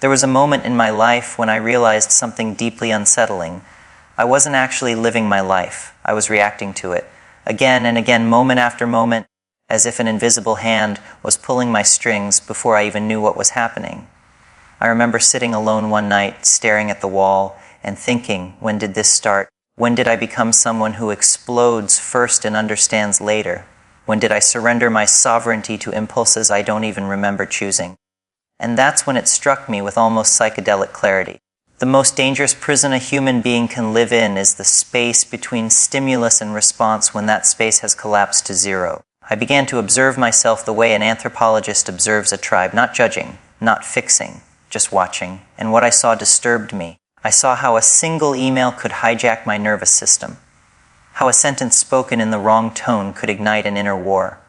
There was a moment in my life when I realized something deeply unsettling. I wasn't actually living my life. I was reacting to it. Again and again, moment after moment, as if an invisible hand was pulling my strings before I even knew what was happening. I remember sitting alone one night, staring at the wall, and thinking, when did this start? When did I become someone who explodes first and understands later? When did I surrender my sovereignty to impulses I don't even remember choosing? And that's when it struck me with almost psychedelic clarity. The most dangerous prison a human being can live in is the space between stimulus and response when that space has collapsed to zero. I began to observe myself the way an anthropologist observes a tribe, not judging, not fixing, just watching. And what I saw disturbed me. I saw how a single email could hijack my nervous system. How a sentence spoken in the wrong tone could ignite an inner war.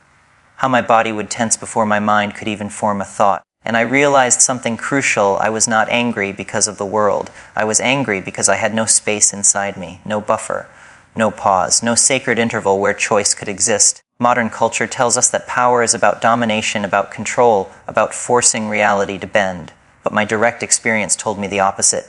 How my body would tense before my mind could even form a thought. And I realized something crucial. I was not angry because of the world. I was angry because I had no space inside me, no buffer, no pause, no sacred interval where choice could exist. Modern culture tells us that power is about domination, about control, about forcing reality to bend. But my direct experience told me the opposite.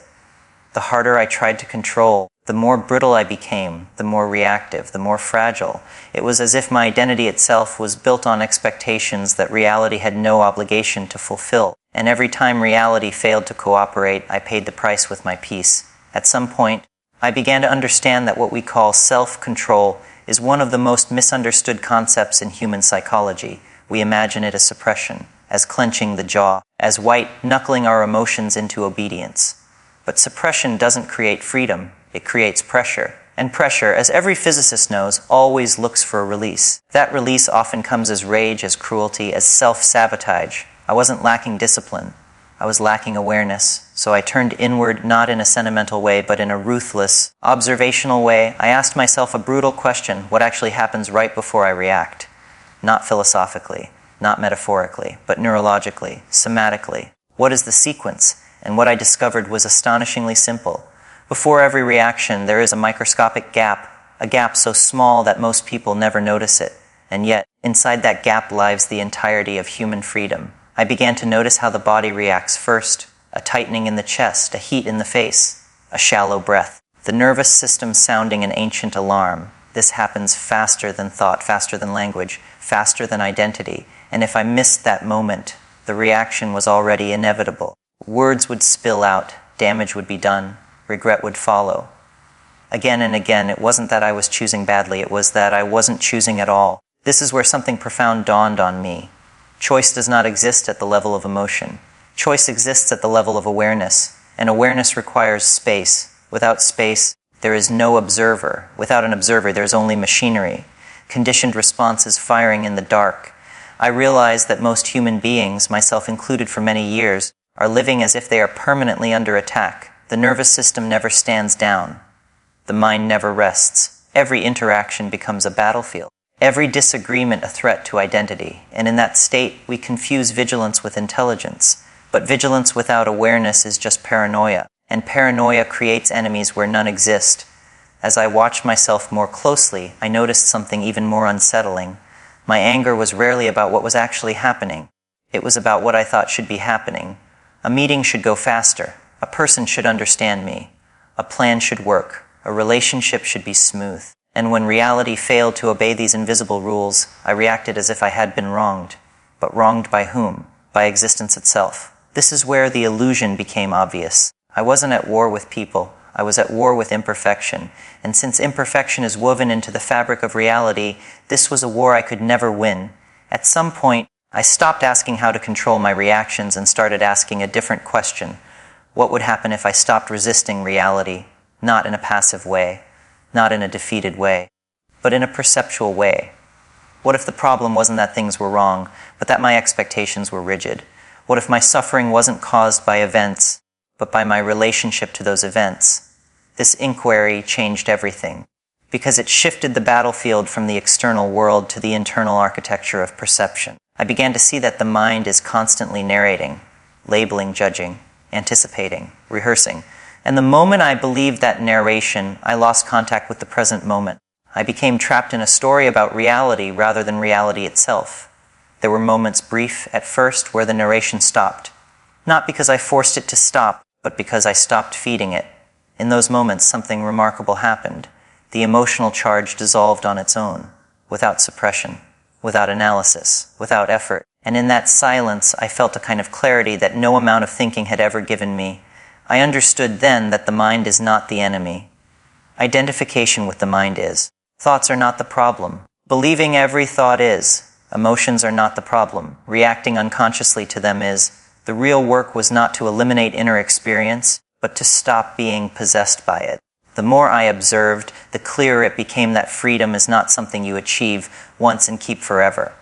The harder I tried to control, the more brittle I became, the more reactive, the more fragile. It was as if my identity itself was built on expectations that reality had no obligation to fulfill. And every time reality failed to cooperate, I paid the price with my peace. At some point, I began to understand that what we call self-control is one of the most misunderstood concepts in human psychology. We imagine it as suppression, as clenching the jaw, as white-knuckling our emotions into obedience. But suppression doesn't create freedom. It creates pressure. And pressure, as every physicist knows, always looks for a release. That release often comes as rage, as cruelty, as self-sabotage. I wasn't lacking discipline. I was lacking awareness. So I turned inward, not in a sentimental way, but in a ruthless, observational way. I asked myself a brutal question: what actually happens right before I react? Not philosophically, not metaphorically, but neurologically, somatically. What is the sequence? And what I discovered was astonishingly simple. Before every reaction, there is a microscopic gap, a gap so small that most people never notice it. And yet, inside that gap lies the entirety of human freedom. I began to notice how the body reacts first: a tightening in the chest, a heat in the face, a shallow breath. The nervous system sounding an ancient alarm. This happens faster than thought, faster than language, faster than identity. And if I missed that moment, the reaction was already inevitable. Words would spill out, damage would be done, regret would follow. Again and again, it wasn't that I was choosing badly, it was that I wasn't choosing at all. This is where something profound dawned on me. Choice does not exist at the level of emotion. Choice exists at the level of awareness, and awareness requires space. Without space, there is no observer. Without an observer, there is only machinery. Conditioned responses firing in the dark. I realized that most human beings, myself included for many years, are living as if they are permanently under attack. The nervous system never stands down. The mind never rests. Every interaction becomes a battlefield. Every disagreement a threat to identity. And in that state, we confuse vigilance with intelligence. But vigilance without awareness is just paranoia. And paranoia creates enemies where none exist. As I watched myself more closely, I noticed something even more unsettling. My anger was rarely about what was actually happening. It was about what I thought should be happening. A meeting should go faster. A person should understand me. A plan should work. A relationship should be smooth. And when reality failed to obey these invisible rules, I reacted as if I had been wronged. But wronged by whom? By existence itself. This is where the illusion became obvious. I wasn't at war with people. I was at war with imperfection. And since imperfection is woven into the fabric of reality, this was a war I could never win. At some point, I stopped asking how to control my reactions and started asking a different question. What would happen if I stopped resisting reality, not in a passive way, not in a defeated way, but in a perceptual way? What if the problem wasn't that things were wrong, but that my expectations were rigid? What if my suffering wasn't caused by events, but by my relationship to those events? This inquiry changed everything, because it shifted the battlefield from the external world to the internal architecture of perception. I began to see that the mind is constantly narrating, labeling, judging, anticipating, rehearsing. And the moment I believed that narration, I lost contact with the present moment. I became trapped in a story about reality rather than reality itself. There were moments, brief at first, where the narration stopped. Not because I forced it to stop, but because I stopped feeding it. In those moments, something remarkable happened. The emotional charge dissolved on its own, without suppression, without analysis, without effort. And in that silence, I felt a kind of clarity that no amount of thinking had ever given me. I understood then that the mind is not the enemy. Identification with the mind is. Thoughts are not the problem. Believing every thought is. Emotions are not the problem. Reacting unconsciously to them is. The real work was not to eliminate inner experience, but to stop being possessed by it. The more I observed, the clearer it became that freedom is not something you achieve once and keep forever.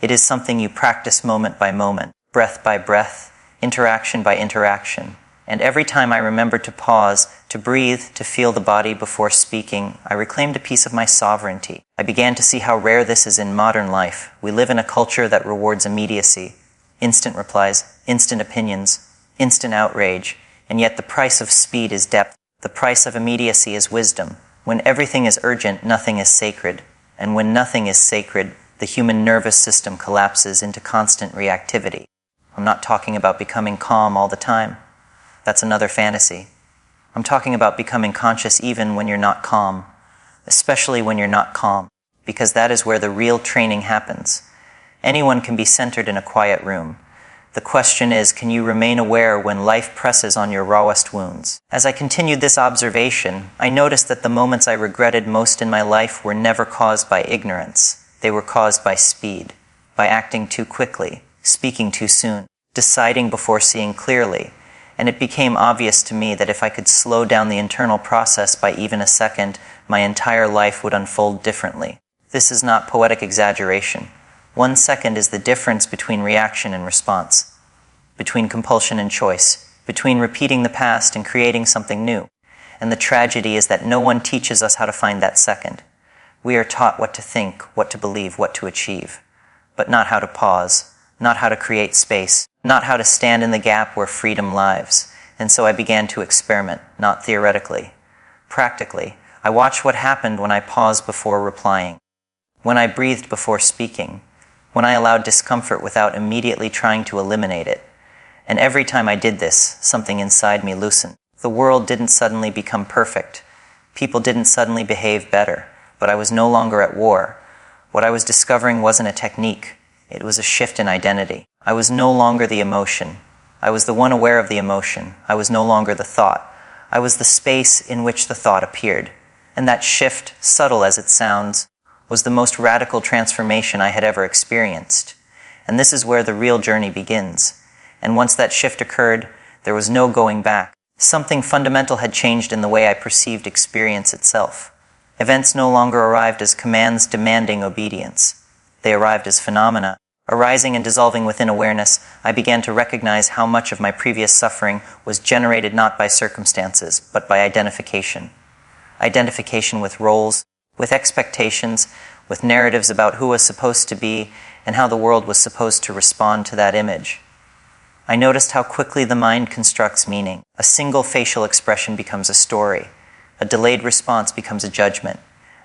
It is something you practice moment by moment, breath by breath, interaction by interaction. And every time I remembered to pause, to breathe, to feel the body before speaking, I reclaimed a piece of my sovereignty. I began to see how rare this is in modern life. We live in a culture that rewards immediacy, instant replies, instant opinions, instant outrage, and yet the price of speed is depth. The price of immediacy is wisdom. When everything is urgent, nothing is sacred. And when nothing is sacred, the human nervous system collapses into constant reactivity. I'm not talking about becoming calm all the time. That's another fantasy. I'm talking about becoming conscious even when you're not calm, especially when you're not calm, because that is where the real training happens. Anyone can be centered in a quiet room. The question is, can you remain aware when life presses on your rawest wounds? As I continued this observation, I noticed that the moments I regretted most in my life were never caused by ignorance. They were caused by speed, by acting too quickly, speaking too soon, deciding before seeing clearly. And it became obvious to me that if I could slow down the internal process by even a second, my entire life would unfold differently. This is not poetic exaggeration. 1 second is the difference between reaction and response, between compulsion and choice, between repeating the past and creating something new. And the tragedy is that no one teaches us how to find that second. We are taught what to think, what to believe, what to achieve, but not how to pause, not how to create space, not how to stand in the gap where freedom lives. And so I began to experiment, not theoretically. Practically, I watched what happened when I paused before replying, when I breathed before speaking, when I allowed discomfort without immediately trying to eliminate it. And every time I did this, something inside me loosened. The world didn't suddenly become perfect. People didn't suddenly behave better, but I was no longer at war. What I was discovering wasn't a technique. It was a shift in identity. I was no longer the emotion. I was the one aware of the emotion. I was no longer the thought. I was the space in which the thought appeared. And that shift, subtle as it sounds, was the most radical transformation I had ever experienced. And this is where the real journey begins. And once that shift occurred, there was no going back. Something fundamental had changed in the way I perceived experience itself. Events no longer arrived as commands demanding obedience. They arrived as phenomena. Arising and dissolving within awareness, I began to recognize how much of my previous suffering was generated not by circumstances, but by identification. Identification with roles, with expectations, with narratives about who was supposed to be and how the world was supposed to respond to that image. I noticed how quickly the mind constructs meaning. A single facial expression becomes a story. A delayed response becomes a judgment.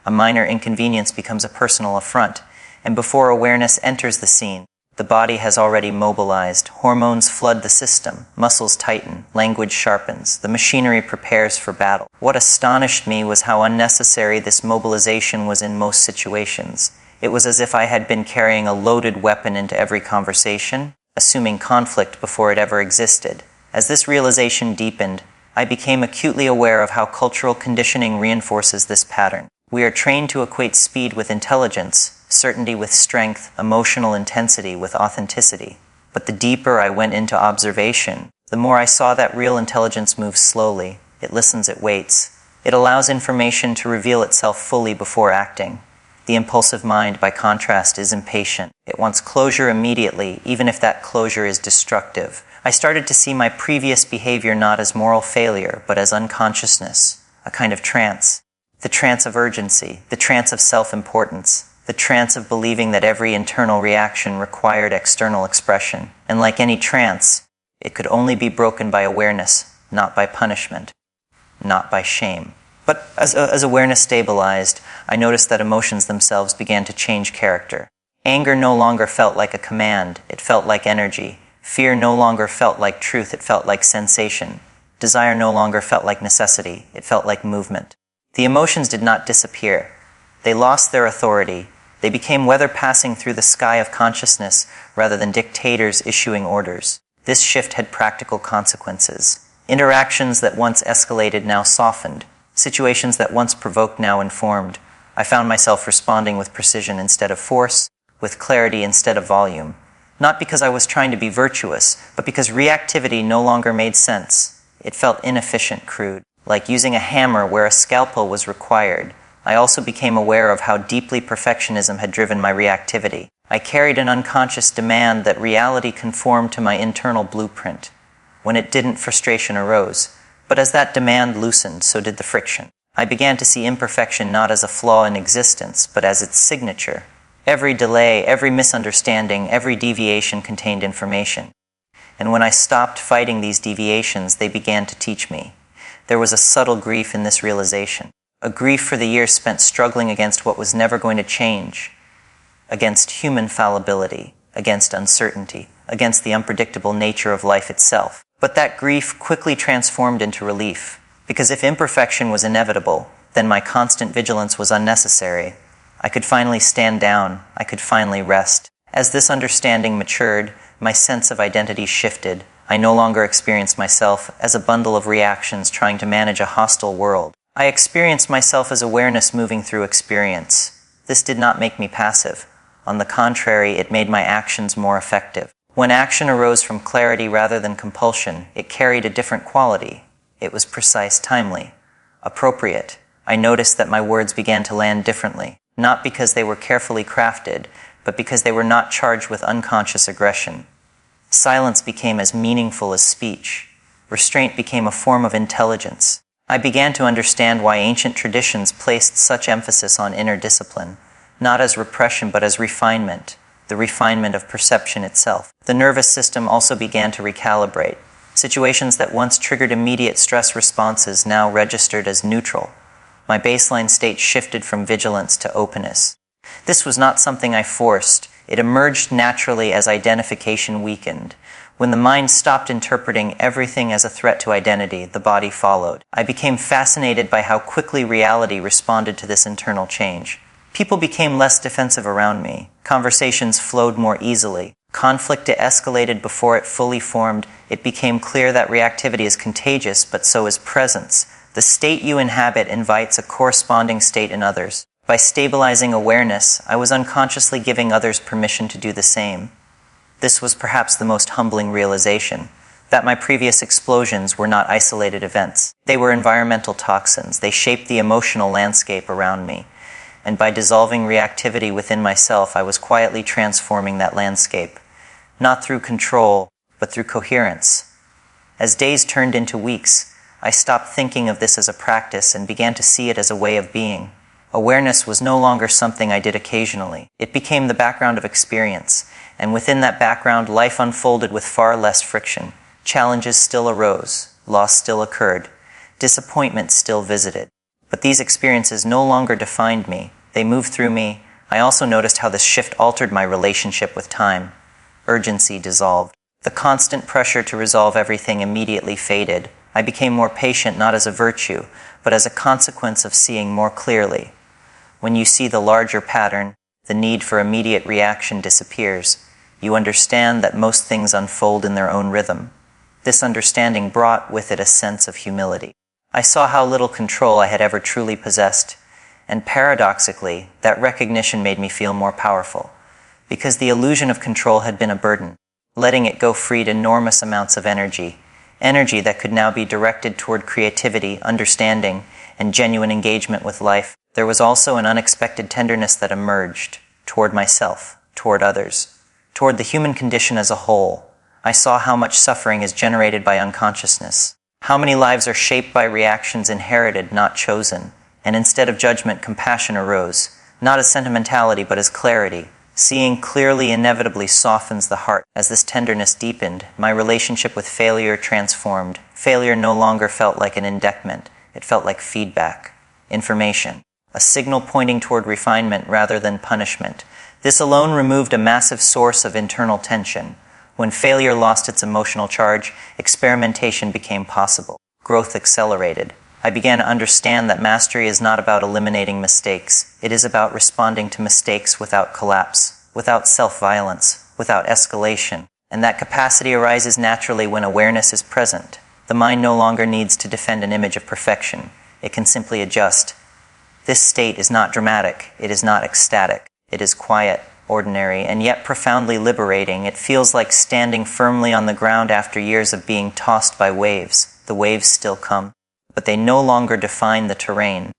A minor inconvenience becomes a personal affront. And before awareness enters the scene, the body has already mobilized. Hormones flood the system. Muscles tighten. Language sharpens. The machinery prepares for battle. What astonished me was how unnecessary this mobilization was in most situations. It was as if I had been carrying a loaded weapon into every conversation, assuming conflict before it ever existed. As this realization deepened, I became acutely aware of how cultural conditioning reinforces this pattern. We are trained to equate speed with intelligence, certainty with strength, emotional intensity with authenticity. But the deeper I went into observation, the more I saw that real intelligence moves slowly. It listens, it waits. It allows information to reveal itself fully before acting. The impulsive mind, by contrast, is impatient. It wants closure immediately, even if that closure is destructive. I started to see my previous behavior not as moral failure, but as unconsciousness, a kind of trance. The trance of urgency, the trance of self-importance, the trance of believing that every internal reaction required external expression. And like any trance, it could only be broken by awareness, not by punishment, not by shame. But as awareness stabilized, I noticed that emotions themselves began to change character. Anger no longer felt like a command, it felt like energy. Fear no longer felt like truth, it felt like sensation. Desire no longer felt like necessity, it felt like movement. The emotions did not disappear. They lost their authority. They became weather passing through the sky of consciousness rather than dictators issuing orders. This shift had practical consequences. Interactions that once escalated now softened. Situations that once provoked now informed. I found myself responding with precision instead of force, with clarity instead of volume. Not because I was trying to be virtuous, but because reactivity no longer made sense. It felt inefficient, crude, like using a hammer where a scalpel was required. I also became aware of how deeply perfectionism had driven my reactivity. I carried an unconscious demand that reality conform to my internal blueprint. When it didn't, frustration arose. But as that demand loosened, so did the friction. I began to see imperfection not as a flaw in existence, but as its signature. Every delay, every misunderstanding, every deviation contained information. And when I stopped fighting these deviations, they began to teach me. There was a subtle grief in this realization. A grief for the years spent struggling against what was never going to change, against human fallibility, against uncertainty, against the unpredictable nature of life itself. But that grief quickly transformed into relief, because if imperfection was inevitable, then my constant vigilance was unnecessary. I could finally stand down, I could finally rest. As this understanding matured, my sense of identity shifted. I no longer experienced myself as a bundle of reactions trying to manage a hostile world. I experienced myself as awareness moving through experience. This did not make me passive. On the contrary, it made my actions more effective. When action arose from clarity rather than compulsion, it carried a different quality. It was precise, timely, appropriate. I noticed that my words began to land differently, not because they were carefully crafted, but because they were not charged with unconscious aggression. Silence became as meaningful as speech. Restraint became a form of intelligence. I began to understand why ancient traditions placed such emphasis on inner discipline, not as repression but as refinement, the refinement of perception itself. The nervous system also began to recalibrate. Situations that once triggered immediate stress responses now registered as neutral. My baseline state shifted from vigilance to openness. This was not something I forced. It emerged naturally as identification weakened. When the mind stopped interpreting everything as a threat to identity, the body followed. I became fascinated by how quickly reality responded to this internal change. People became less defensive around me. Conversations flowed more easily. Conflict escalated before it fully formed. It became clear that reactivity is contagious, but so is presence. The state you inhabit invites a corresponding state in others. By stabilizing awareness, I was unconsciously giving others permission to do the same. This was perhaps the most humbling realization, that my previous explosions were not isolated events. They were environmental toxins. They shaped the emotional landscape around me. And by dissolving reactivity within myself, I was quietly transforming that landscape, not through control, but through coherence. As days turned into weeks, I stopped thinking of this as a practice and began to see it as a way of being. Awareness was no longer something I did occasionally. It became the background of experience, and within that background, life unfolded with far less friction. Challenges still arose, loss still occurred, disappointment still visited. But these experiences no longer defined me. They moved through me. I also noticed how this shift altered my relationship with time. Urgency dissolved. The constant pressure to resolve everything immediately faded. I became more patient not as a virtue, but as a consequence of seeing more clearly. When you see the larger pattern, the need for immediate reaction disappears. You understand that most things unfold in their own rhythm. This understanding brought with it a sense of humility. I saw how little control I had ever truly possessed, and paradoxically, that recognition made me feel more powerful, because the illusion of control had been a burden. Letting it go freed enormous amounts of energy that could now be directed toward creativity, understanding, and genuine engagement with life. There was also an unexpected tenderness that emerged toward myself, toward others, toward the human condition as a whole. I saw how much suffering is generated by unconsciousness. How many lives are shaped by reactions inherited, not chosen. And instead of judgment, compassion arose, not as sentimentality, but as clarity. Seeing clearly inevitably softens the heart. As this tenderness deepened, my relationship with failure transformed. Failure no longer felt like an indictment. It felt like feedback, information, a signal pointing toward refinement rather than punishment. This alone removed a massive source of internal tension. When failure lost its emotional charge, experimentation became possible. Growth accelerated. I began to understand that mastery is not about eliminating mistakes. It is about responding to mistakes without collapse, without self-violence, without escalation. And that capacity arises naturally when awareness is present. The mind no longer needs to defend an image of perfection. It can simply adjust. This state is not dramatic. It is not ecstatic. It is quiet, ordinary, and yet profoundly liberating. It feels like standing firmly on the ground after years of being tossed by waves. The waves still come, but they no longer define the terrain.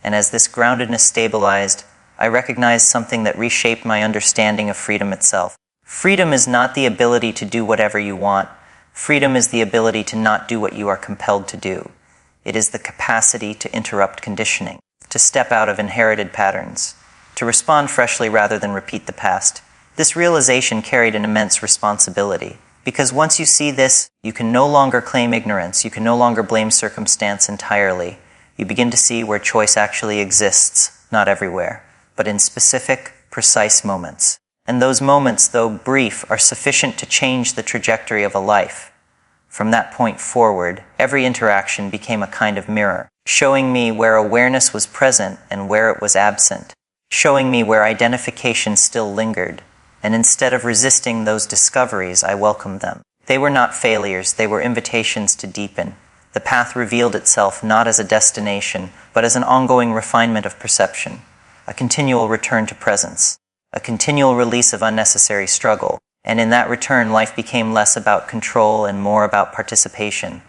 And as this groundedness stabilized, I recognized something that reshaped my understanding of freedom itself. Freedom is not the ability to do whatever you want. Freedom is the ability to not do what you are compelled to do. It is the capacity to interrupt conditioning, to step out of inherited patterns, to respond freshly rather than repeat the past. This realization carried an immense responsibility, because once you see this, you can no longer claim ignorance, you can no longer blame circumstance entirely. You begin to see where choice actually exists, not everywhere, but in specific, precise moments. And those moments, though brief, are sufficient to change the trajectory of a life. From that point forward, every interaction became a kind of mirror, showing me where awareness was present and where it was absent, showing me where identification still lingered. And instead of resisting those discoveries, I welcomed them. They were not failures, they were invitations to deepen. The path revealed itself not as a destination, but as an ongoing refinement of perception, a continual return to presence, a continual release of unnecessary struggle. And in that return, life became less about control and more about participation,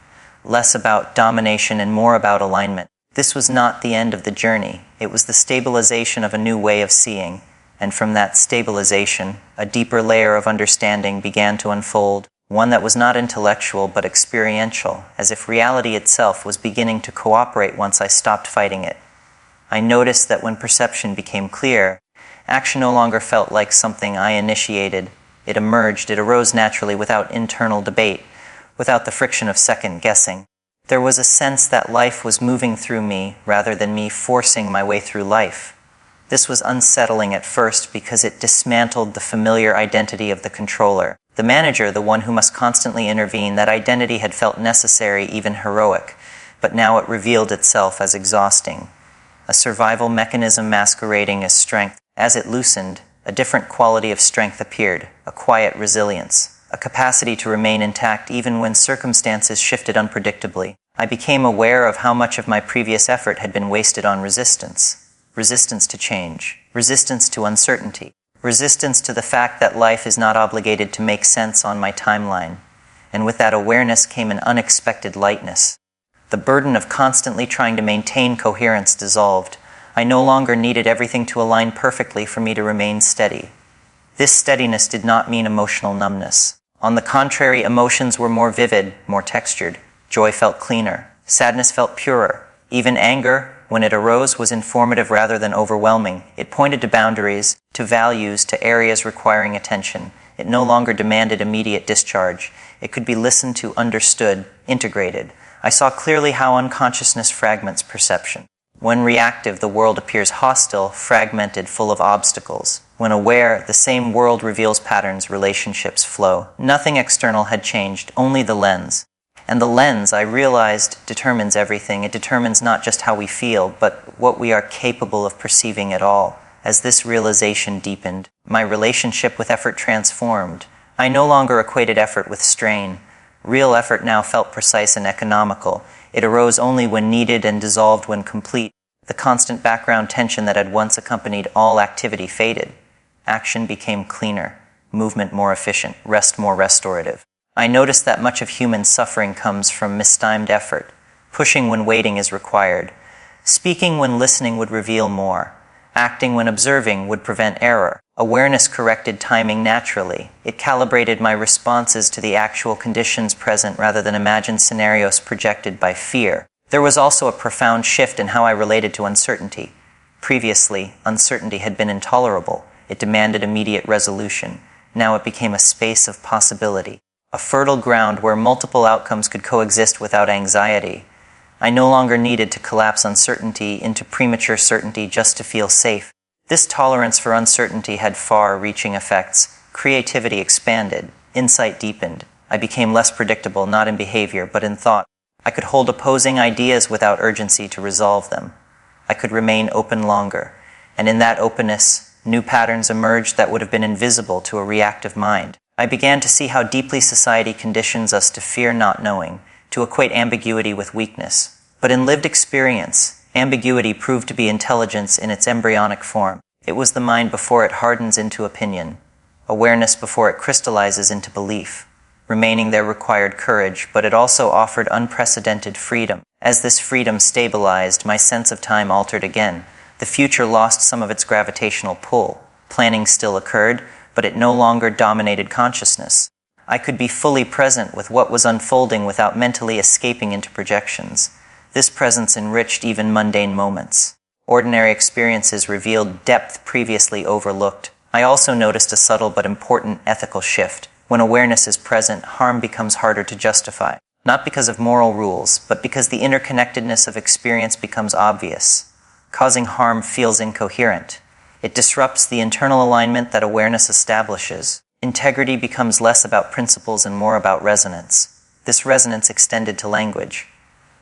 less about domination and more about alignment. This was not the end of the journey. It was the stabilization of a new way of seeing. And from that stabilization, a deeper layer of understanding began to unfold, one that was not intellectual but experiential, as if reality itself was beginning to cooperate once I stopped fighting it. I noticed that when perception became clear, action no longer felt like something I initiated. It emerged, it arose naturally without internal debate, without the friction of second guessing. There was a sense that life was moving through me rather than me forcing my way through life. This was unsettling at first because it dismantled the familiar identity of the controller. The manager, the one who must constantly intervene, that identity had felt necessary, even heroic, but now it revealed itself as exhausting. A survival mechanism masquerading as strength. As it loosened, a different quality of strength appeared, a quiet resilience, a capacity to remain intact even when circumstances shifted unpredictably. I became aware of how much of my previous effort had been wasted on resistance. Resistance to change, resistance to uncertainty, resistance to the fact that life is not obligated to make sense on my timeline. And with that awareness came an unexpected lightness. The burden of constantly trying to maintain coherence dissolved. I no longer needed everything to align perfectly for me to remain steady. This steadiness did not mean emotional numbness. On the contrary, emotions were more vivid, more textured. Joy felt cleaner. Sadness felt purer. Even anger, when it arose, was informative rather than overwhelming. It pointed to boundaries, to values, to areas requiring attention. It no longer demanded immediate discharge. It could be listened to, understood, integrated. I saw clearly how unconsciousness fragments perception. When reactive, the world appears hostile, fragmented, full of obstacles. When aware, the same world reveals patterns, relationships flow. Nothing external had changed, only the lens. And the lens, I realized, determines everything. It determines not just how we feel, but what we are capable of perceiving at all. As this realization deepened, my relationship with effort transformed. I no longer equated effort with strain. Real effort now felt precise and economical. It arose only when needed and dissolved when complete. The constant background tension that had once accompanied all activity faded. Action became cleaner, movement more efficient, rest more restorative. I noticed that much of human suffering comes from mistimed effort. Pushing when waiting is required. Speaking when listening would reveal more. Acting when observing would prevent error. Awareness corrected timing naturally. It calibrated my responses to the actual conditions present rather than imagined scenarios projected by fear. There was also a profound shift in how I related to uncertainty. Previously, uncertainty had been intolerable. It demanded immediate resolution. Now it became a space of possibility, a fertile ground where multiple outcomes could coexist without anxiety. I no longer needed to collapse uncertainty into premature certainty just to feel safe. This tolerance for uncertainty had far-reaching effects. Creativity expanded. Insight deepened. I became less predictable, not in behavior, but in thought. I could hold opposing ideas without urgency to resolve them. I could remain open longer, and in that openness, new patterns emerged that would have been invisible to a reactive mind. I began to see how deeply society conditions us to fear not knowing, to equate ambiguity with weakness. But in lived experience, ambiguity proved to be intelligence in its embryonic form. It was the mind before it hardens into opinion, awareness before it crystallizes into belief. Remaining there required courage, but it also offered unprecedented freedom. As this freedom stabilized, my sense of time altered again. The future lost some of its gravitational pull. Planning still occurred, but it no longer dominated consciousness. I could be fully present with what was unfolding without mentally escaping into projections. This presence enriched even mundane moments. Ordinary experiences revealed depth previously overlooked. I also noticed a subtle but important ethical shift. When awareness is present, harm becomes harder to justify. Not because of moral rules, but because the interconnectedness of experience becomes obvious. Causing harm feels incoherent. It disrupts the internal alignment that awareness establishes. Integrity becomes less about principles and more about resonance. This resonance extended to language.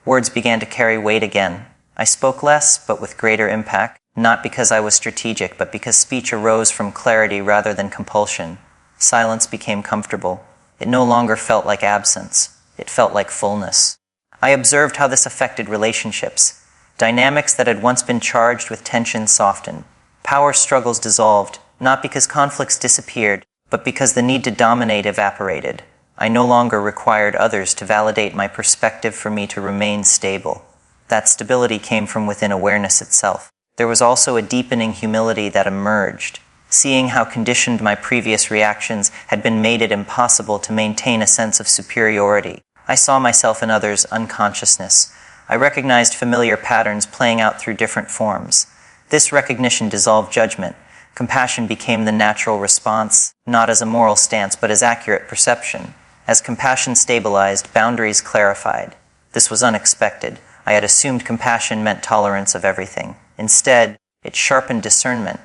Words began to carry weight again. I spoke less, but with greater impact, not because I was strategic, but because speech arose from clarity rather than compulsion. Silence became comfortable. It no longer felt like absence. It felt like fullness. I observed how this affected relationships. Dynamics that had once been charged with tension softened. Power struggles dissolved, not because conflicts disappeared, but because the need to dominate evaporated. I no longer required others to validate my perspective for me to remain stable. That stability came from within awareness itself. There was also a deepening humility that emerged. Seeing how conditioned my previous reactions had made it impossible to maintain a sense of superiority. I saw myself in others' unconsciousness. I recognized familiar patterns playing out through different forms. This recognition dissolved judgment. Compassion became the natural response, not as a moral stance, but as accurate perception. As compassion stabilized, boundaries clarified. This was unexpected. I had assumed compassion meant tolerance of everything. Instead, it sharpened discernment.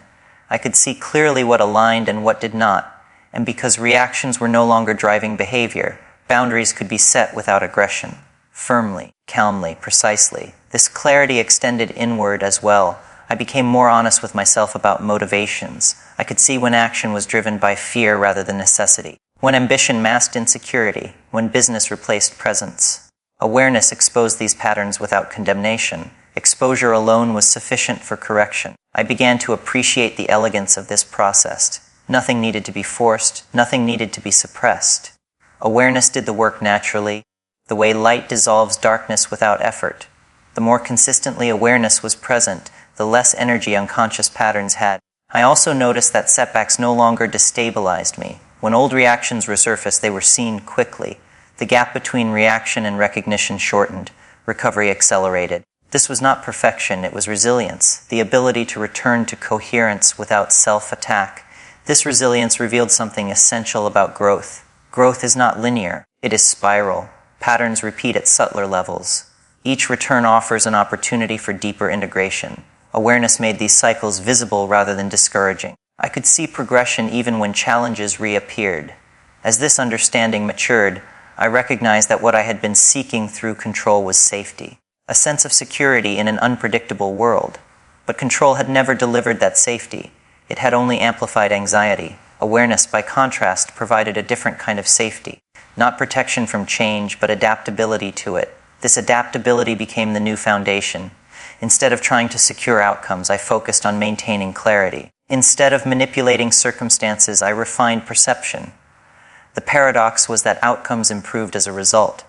I could see clearly what aligned and what did not, and because reactions were no longer driving behavior, boundaries could be set without aggression, firmly, calmly, precisely. This clarity extended inward as well. I became more honest with myself about motivations. I could see when action was driven by fear rather than necessity, when ambition masked insecurity, when business replaced presence. Awareness exposed these patterns without condemnation. Exposure alone was sufficient for correction. I began to appreciate the elegance of this process. Nothing needed to be forced, nothing needed to be suppressed. Awareness did the work naturally, the way light dissolves darkness without effort. The more consistently awareness was present, the less energy unconscious patterns had. I also noticed that setbacks no longer destabilized me. When old reactions resurfaced, they were seen quickly. The gap between reaction and recognition shortened. Recovery accelerated. This was not perfection, it was resilience, the ability to return to coherence without self-attack. This resilience revealed something essential about growth. Growth is not linear, it is spiral. Patterns repeat at subtler levels. Each return offers an opportunity for deeper integration. Awareness made these cycles visible rather than discouraging. I could see progression even when challenges reappeared. As this understanding matured, I recognized that what I had been seeking through control was safety. A sense of security in an unpredictable world. But control had never delivered that safety. It had only amplified anxiety. Awareness, by contrast, provided a different kind of safety. Not protection from change, but adaptability to it. This adaptability became the new foundation. Instead of trying to secure outcomes, I focused on maintaining clarity. Instead of manipulating circumstances, I refined perception. The paradox was that outcomes improved as a result.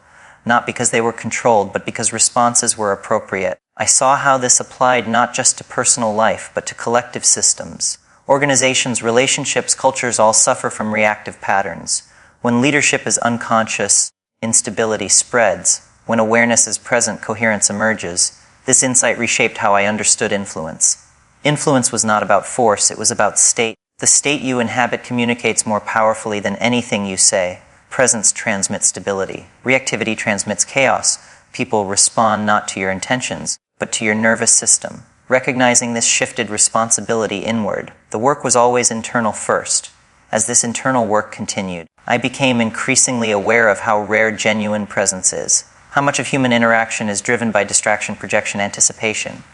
Not because they were controlled, but because responses were appropriate. I saw how this applied not just to personal life, but to collective systems. Organizations, relationships, cultures all suffer from reactive patterns. When leadership is unconscious, instability spreads. When awareness is present, coherence emerges. This insight reshaped how I understood influence. Influence was not about force, it was about state. The state you inhabit communicates more powerfully than anything you say. Presence transmits stability. Reactivity transmits chaos. People respond not to your intentions, but to your nervous system. Recognizing this shifted responsibility inward. The work was always internal first. As this internal work continued, I became increasingly aware of how rare genuine presence is, how much of human interaction is driven by distraction, projection, anticipation.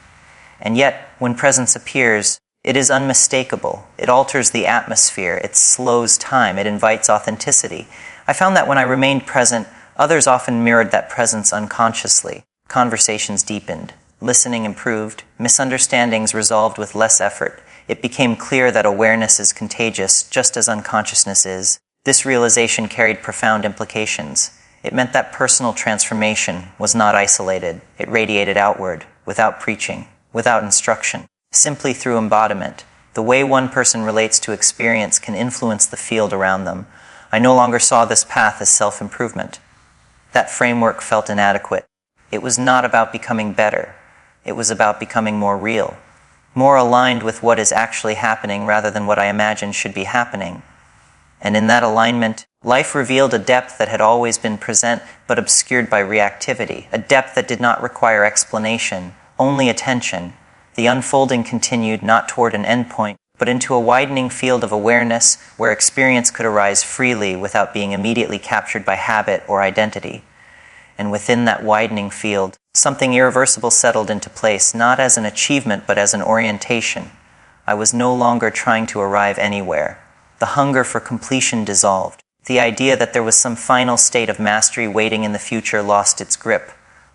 And yet, when presence appears, it is unmistakable. It alters the atmosphere, it slows time, it invites authenticity. I found that when I remained present, others often mirrored that presence unconsciously. Conversations deepened, listening improved, misunderstandings resolved with less effort. It became clear that awareness is contagious, just as unconsciousness is. This realization carried profound implications. It meant that personal transformation was not isolated. It radiated outward, without preaching, without instruction, simply through embodiment. The way one person relates to experience can influence the field around them. I no longer saw this path as self-improvement. That framework felt inadequate. It was not about becoming better. It was about becoming more real, more aligned with what is actually happening rather than what I imagined should be happening. And in that alignment, life revealed a depth that had always been present but obscured by reactivity, a depth that did not require explanation, only attention. The unfolding continued not toward an endpoint, but into a widening field of awareness where experience could arise freely without being immediately captured by habit or identity. And within that widening field, something irreversible settled into place, not as an achievement but as an orientation. I was no longer trying to arrive anywhere. The hunger for completion dissolved. The idea that there was some final state of mastery waiting in the future lost its grip.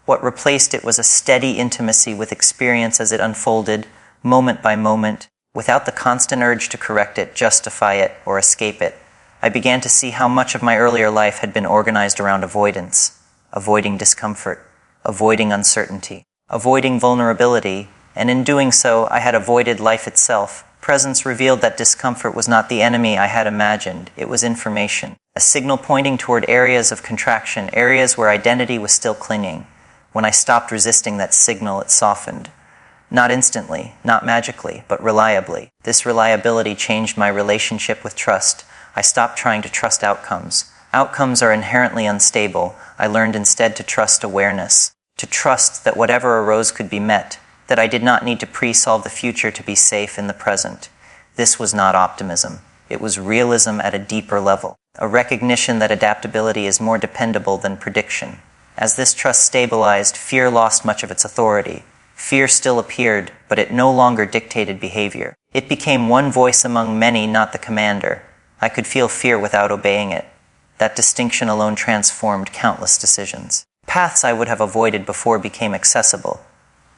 What replaced it was a steady intimacy with experience as it unfolded, moment by moment, without the constant urge to correct it, justify it, or escape it. I began to see how much of my earlier life had been organized around avoidance, avoiding discomfort, avoiding uncertainty, avoiding vulnerability, and in doing so, I had avoided life itself. Presence revealed that discomfort was not the enemy I had imagined. It was information, a signal pointing toward areas of contraction, areas where identity was still clinging. When I stopped resisting that signal, it softened. Not instantly, not magically, but reliably. This reliability changed my relationship with trust. I stopped trying to trust outcomes. Outcomes are inherently unstable. I learned instead to trust awareness, to trust that whatever arose could be met, that I did not need to pre-solve the future to be safe in the present. This was not optimism. It was realism at a deeper level, a recognition that adaptability is more dependable than prediction. As this trust stabilized, fear lost much of its authority. Fear still appeared, but it no longer dictated behavior. It became one voice among many, not the commander. I could feel fear without obeying it. That distinction alone transformed countless decisions. Paths I would have avoided before became accessible.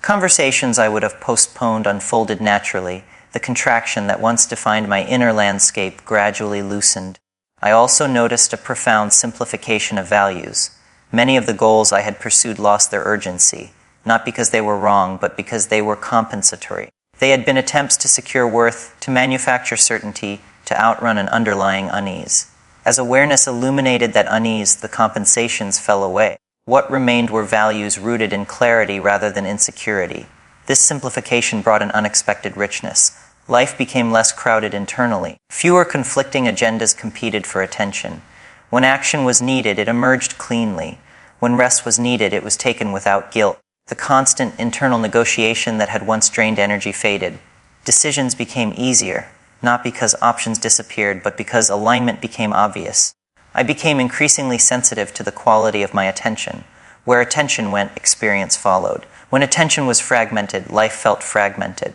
Conversations I would have postponed unfolded naturally. The contraction that once defined my inner landscape gradually loosened. I also noticed a profound simplification of values. Many of the goals I had pursued lost their urgency, not because they were wrong, but because they were compensatory. They had been attempts to secure worth, to manufacture certainty, to outrun an underlying unease. As awareness illuminated that unease, the compensations fell away. What remained were values rooted in clarity rather than insecurity. This simplification brought an unexpected richness. Life became less crowded internally. Fewer conflicting agendas competed for attention. When action was needed, it emerged cleanly. When rest was needed, it was taken without guilt. The constant internal negotiation that had once drained energy faded. Decisions became easier, not because options disappeared, but because alignment became obvious. I became increasingly sensitive to the quality of my attention. Where attention went, experience followed. When attention was fragmented, life felt fragmented.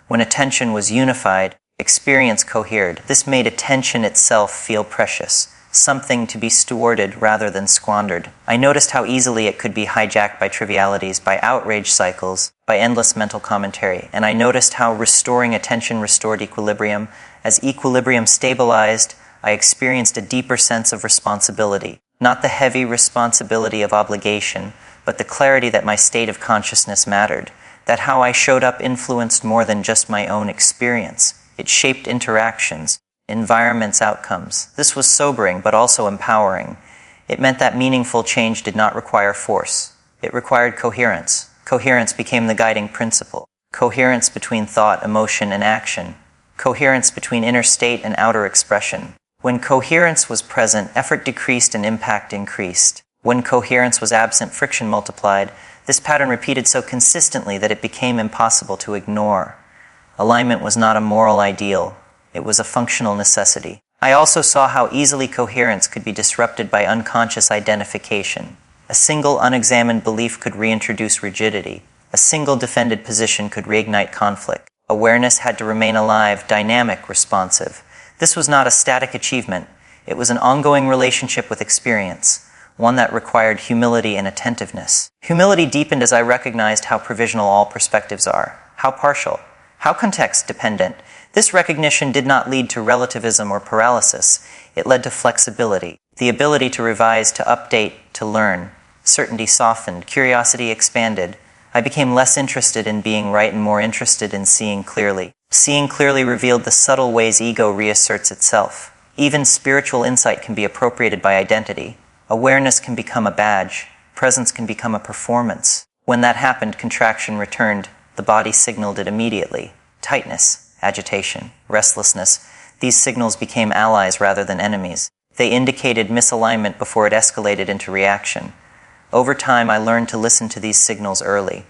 When attention was unified, experience cohered. This made attention itself feel precious, something to be stewarded rather than squandered. I noticed how easily it could be hijacked by trivialities, by outrage cycles, by endless mental commentary, and I noticed how restoring attention restored equilibrium. As equilibrium stabilized, I experienced a deeper sense of responsibility, not the heavy responsibility of obligation, but the clarity that my state of consciousness mattered, that how I showed up influenced more than just my own experience. It shaped interactions, environments, outcomes. This was sobering, but also empowering. It meant that meaningful change did not require force. It required coherence. Coherence became the guiding principle. Coherence between thought, emotion, and action. Coherence between inner state and outer expression. When coherence was present, effort decreased and impact increased. When coherence was absent, friction multiplied. This pattern repeated so consistently that it became impossible to ignore. Alignment was not a moral ideal. It was a functional necessity. I also saw how easily coherence could be disrupted by unconscious identification. A single unexamined belief could reintroduce rigidity. A single defended position could reignite conflict. Awareness had to remain alive, dynamic, responsive. This was not a static achievement. It was an ongoing relationship with experience, one that required humility and attentiveness. Humility deepened as I recognized how provisional all perspectives are, how partial, how context-dependent. This recognition did not lead to relativism or paralysis. It led to flexibility, the ability to revise, to update, to learn. Certainty softened, curiosity expanded. I became less interested in being right and more interested in seeing clearly. Seeing clearly revealed the subtle ways ego reasserts itself. Even spiritual insight can be appropriated by identity. Awareness can become a badge. Presence can become a performance. When that happened, contraction returned. The body signaled it immediately. Tightness, agitation, restlessness. These signals became allies rather than enemies. They indicated misalignment before it escalated into reaction. Over time, I learned to listen to these signals early,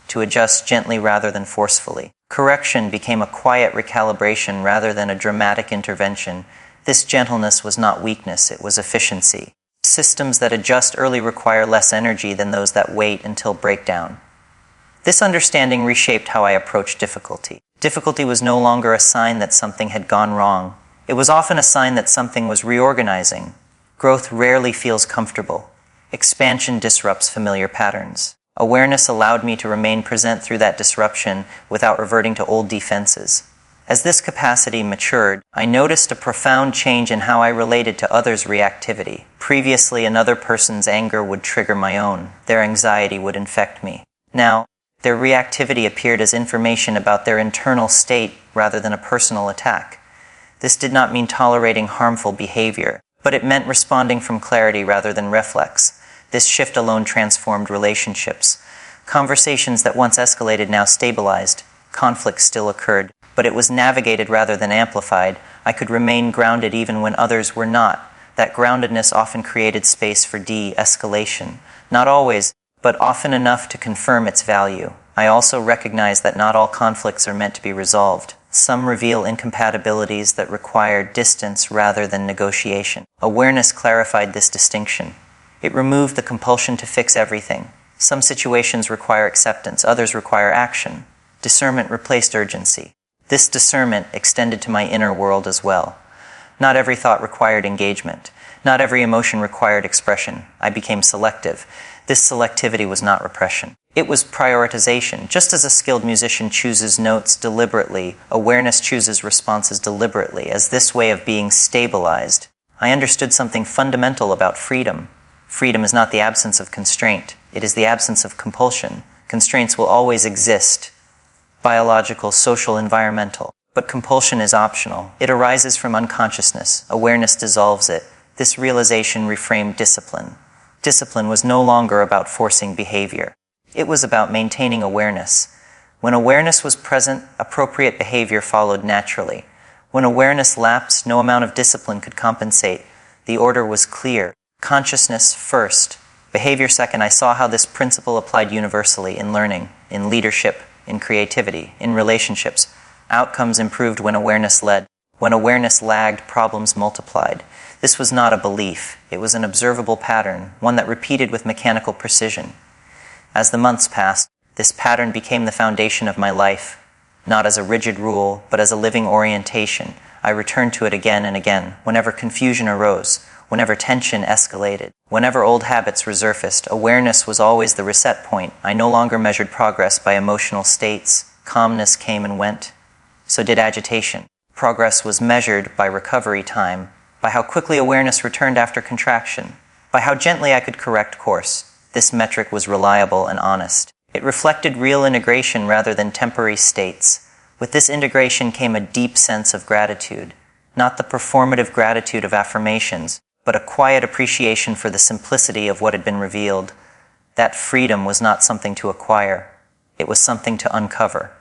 to adjust gently rather than forcefully. Correction became a quiet recalibration rather than a dramatic intervention. This gentleness was not weakness, it was efficiency. Systems that adjust early require less energy than those that wait until breakdown. This understanding reshaped how I approached difficulty. Difficulty was no longer a sign that something had gone wrong. It was often a sign that something was reorganizing. Growth rarely feels comfortable. Expansion disrupts familiar patterns. Awareness allowed me to remain present through that disruption without reverting to old defenses. As this capacity matured, I noticed a profound change in how I related to others' reactivity. Previously, another person's anger would trigger my own. Their anxiety would infect me. Now, their reactivity appeared as information about their internal state rather than a personal attack. This did not mean tolerating harmful behavior, but it meant responding from clarity rather than reflex. This shift alone transformed relationships. Conversations that once escalated now stabilized. Conflict still occurred, but it was navigated rather than amplified. I could remain grounded even when others were not. That groundedness often created space for de-escalation. Not always, but often enough to confirm its value. I also recognize that not all conflicts are meant to be resolved. Some reveal incompatibilities that require distance rather than negotiation. Awareness clarified this distinction. It removed the compulsion to fix everything. Some situations require acceptance, others require action. Discernment replaced urgency. This discernment extended to my inner world as well. Not every thought required engagement. Not every emotion required expression. I became selective. This selectivity was not repression. It was prioritization. Just as a skilled musician chooses notes deliberately, awareness chooses responses deliberately. As this way of being stabilized, I understood something fundamental about freedom. Freedom is not the absence of constraint. It is the absence of compulsion. Constraints will always exist. Biological, social, environmental. But compulsion is optional. It arises from unconsciousness. Awareness dissolves it. This realization reframed discipline. Discipline was no longer about forcing behavior. It was about maintaining awareness. When awareness was present, appropriate behavior followed naturally. When awareness lapsed, no amount of discipline could compensate. The order was clear. Consciousness first, behavior second. I saw how this principle applied universally in learning, in leadership, in creativity, in relationships. Outcomes improved when awareness led. When awareness lagged, problems multiplied. This was not a belief. It was an observable pattern, one that repeated with mechanical precision. As the months passed, this pattern became the foundation of my life, not as a rigid rule, but as a living orientation. I returned to it again and again, whenever confusion arose, whenever tension escalated, whenever old habits resurfaced. Awareness was always the reset point. I no longer measured progress by emotional states. Calmness came and went. So did agitation. Progress was measured by recovery time, by how quickly awareness returned after contraction, by how gently I could correct course. This metric was reliable and honest. It reflected real integration rather than temporary states. With this integration came a deep sense of gratitude, not the performative gratitude of affirmations, but a quiet appreciation for the simplicity of what had been revealed. That freedom was not something to acquire. It was something to uncover.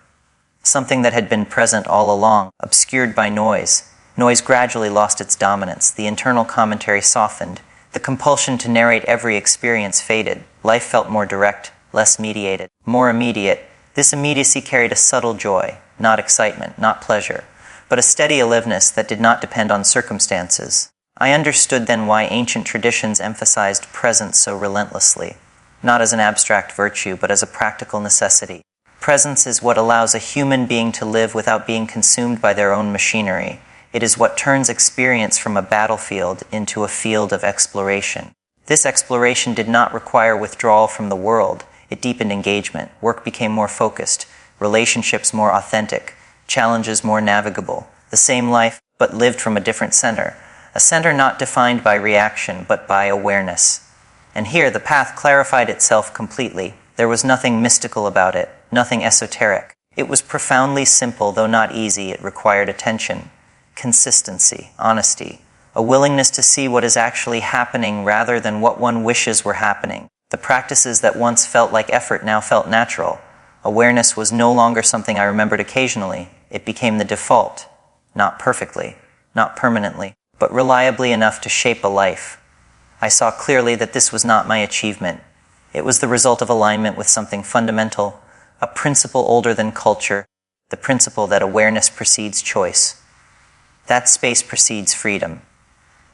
Something that had been present all along, obscured by noise. Noise gradually lost its dominance. The internal commentary softened. The compulsion to narrate every experience faded. Life felt more direct, less mediated, more immediate. This immediacy carried a subtle joy, not excitement, not pleasure. but a steady aliveness that did not depend on circumstances. I understood then why ancient traditions emphasized presence so relentlessly, not as an abstract virtue, but as a practical necessity. Presence is what allows a human being to live without being consumed by their own machinery. It is what turns experience from a battlefield into a field of exploration. This exploration did not require withdrawal from the world. It deepened engagement. Work became more focused, relationships more authentic, challenges more navigable. The same life, but lived from a different center. A center not defined by reaction, but by awareness. And here the path clarified itself completely. There was nothing mystical about it, nothing esoteric. It was profoundly simple, though not easy. It required attention, consistency, honesty, a willingness to see what is actually happening rather than what one wishes were happening. The practices that once felt like effort now felt natural. Awareness was no longer something I remembered occasionally. It became the default, not perfectly, not permanently, but reliably enough to shape a life. I saw clearly that this was not my achievement. It was the result of alignment with something fundamental, a principle older than culture, the principle that awareness precedes choice. That space precedes freedom.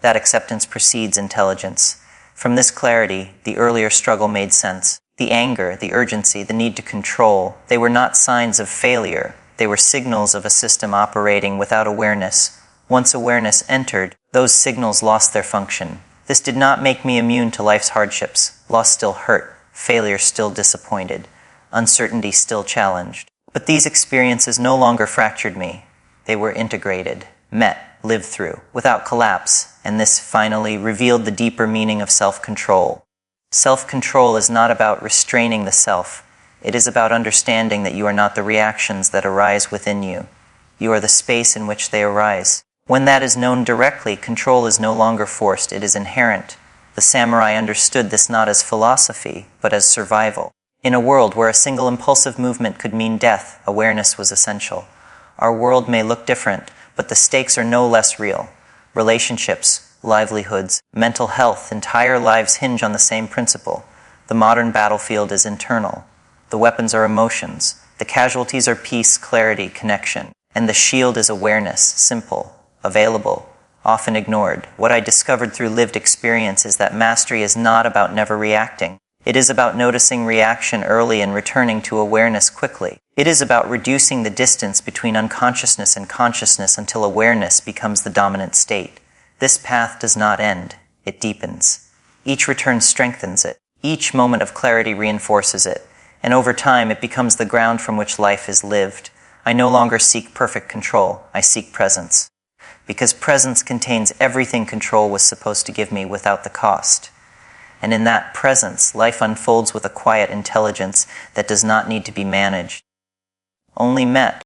That acceptance precedes intelligence. From this clarity, the earlier struggle made sense. The anger, the urgency, the need to control, they were not signs of failure. They were signals of a system operating without awareness. Once awareness entered, those signals lost their function. This did not make me immune to life's hardships. Loss still hurt, failure still disappointed, uncertainty still challenged. But these experiences no longer fractured me. They were integrated, met, lived through, without collapse, and this finally revealed the deeper meaning of self-control. Self-control is not about restraining the self. It is about understanding that you are not the reactions that arise within you. You are the space in which they arise. When that is known directly, control is no longer forced, it is inherent. The samurai understood this not as philosophy, but as survival. In a world where a single impulsive movement could mean death, awareness was essential. Our world may look different, but the stakes are no less real. Relationships, livelihoods, mental health, entire lives hinge on the same principle. The modern battlefield is internal. The weapons are emotions. The casualties are peace, clarity, connection. And the shield is awareness, simple, available, often ignored. What I discovered through lived experience is that mastery is not about never reacting. It is about noticing reaction early and returning to awareness quickly. It is about reducing the distance between unconsciousness and consciousness until awareness becomes the dominant state. This path does not end. It deepens. Each return strengthens it. Each moment of clarity reinforces it. And over time, it becomes the ground from which life is lived. I no longer seek perfect control. I seek presence. Because presence contains everything control was supposed to give me without the cost. And in that presence, life unfolds with a quiet intelligence that does not need to be managed, only met.